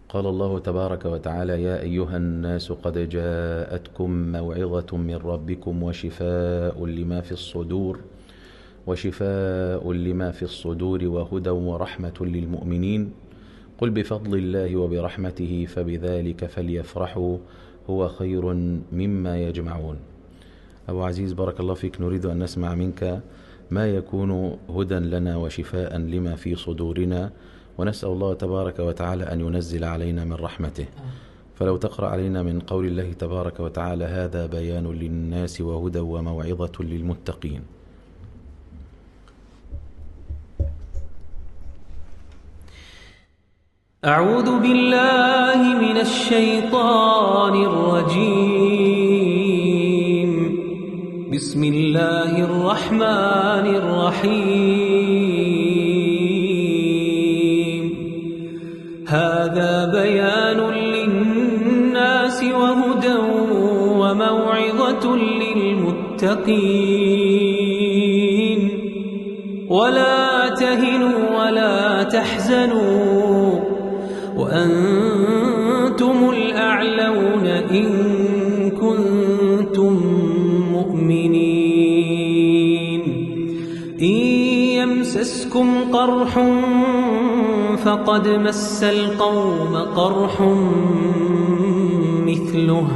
قال الله تبارك وتعالى: يا أيها الناس قد جاءتكم موعظة من ربكم وشفاء لما في الصدور وهدى ورحمة للمؤمنين. قل بفضل الله وبرحمته فبذلك فليفرحوا هو خير مما يجمعون. أبو عزيز، بارك الله فيك، نريد أن نسمع منك ما يكون هدى لنا وشفاء لما في صدورنا، ونسأل الله تبارك وتعالى أن ينزل علينا من رحمته. فلو تقرأ علينا من قول الله تبارك وتعالى: هذا بيان للناس وهدى وموعظة للمتقين. أعوذ بالله من الشيطان الرجيم. بسم الله الرحمن الرحيم. هذا بيان للناس وهدى وموعظة للمتقين. ولا تهنوا ولا تحزنوا وأنتم الأعلون إن كنتم مؤمنين. إن يمسسكم قرح فقد مس القوم قرح مثله،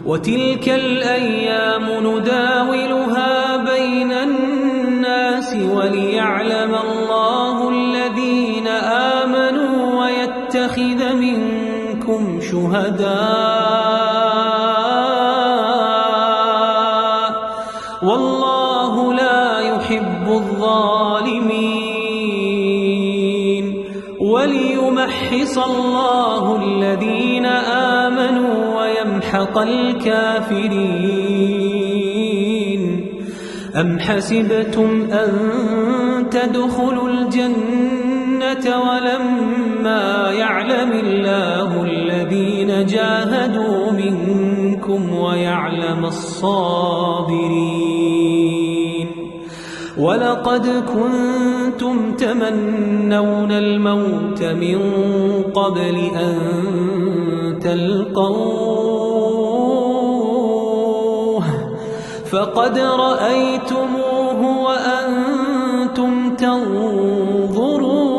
وتلك الأيام نداولها بين الناس وليعلم الله الذين آمنوا ويتخذ منكم شهداء، والله لا يحب الظالمين، وليمحص الله الذين آمنوا ويمحق الكافرين. أم حسبتم أن تدخلوا الجنة ولما يعلم الله الذين جاهدوا منكم ويعلم الصابرين؟ ولقد كنتم تمنون الموت من قبل أن تلقوه فقد رأيتموه وأنتم تنظرون.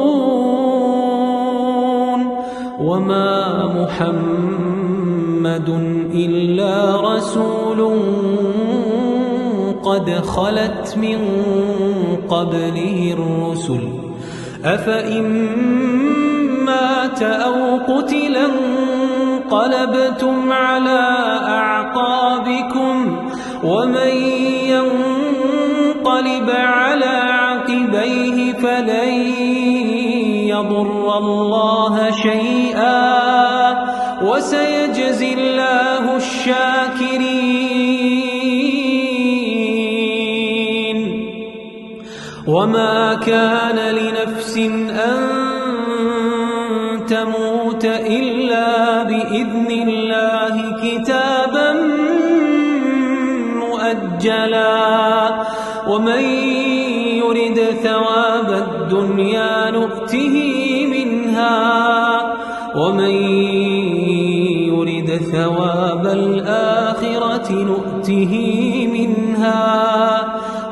وما محمد إلا رسول قد خلت من قبله الرسل، أفإن مات أو قتلا انقلبتم على أعقابكم، ومن ينقلب على عقبيه فلن يضر الله شيئا، وسيجزي الله الشاكرين. وما كان لنفس أن تموت إلا بإذن الله كتابا مؤجلا، ومن يرد ثواب الدنيا نؤته منها، ومن يرد ثواب الآخرة نؤته منها،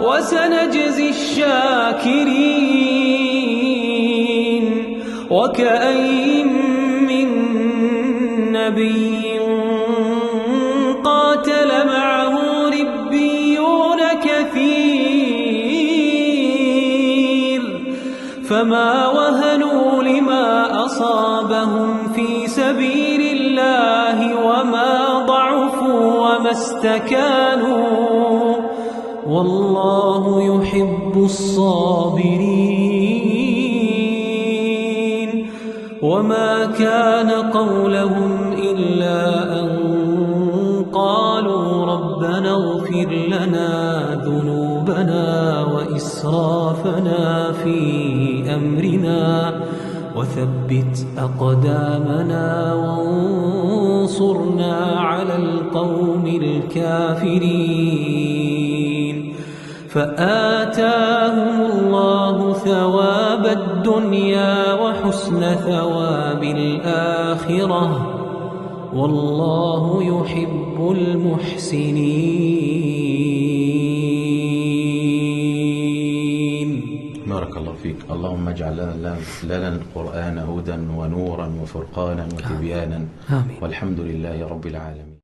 وسنجزي الشاكرين. وكأين من نبي قاتل معه ربيون كثير، فما وهنوا لما أصابهم في سبيل الله وما ضعفوا وما استكانوا، والله يحب الصابرين. وما كان قولهم إلا أن قالوا ربنا اغفر لنا ذنوبنا وإسرافنا في أمرنا وثبت أقدامنا وانصرنا على القوم الكافرين. فآتاهم الله ثواب الدنيا وحسن ثواب الآخرة والله يحب المحسنين. بارك الله فيك. اللهم اجعل لنا القرآن هدى ونورا وفرقانا وتبيانا. آمين. والحمد لله رب العالمين.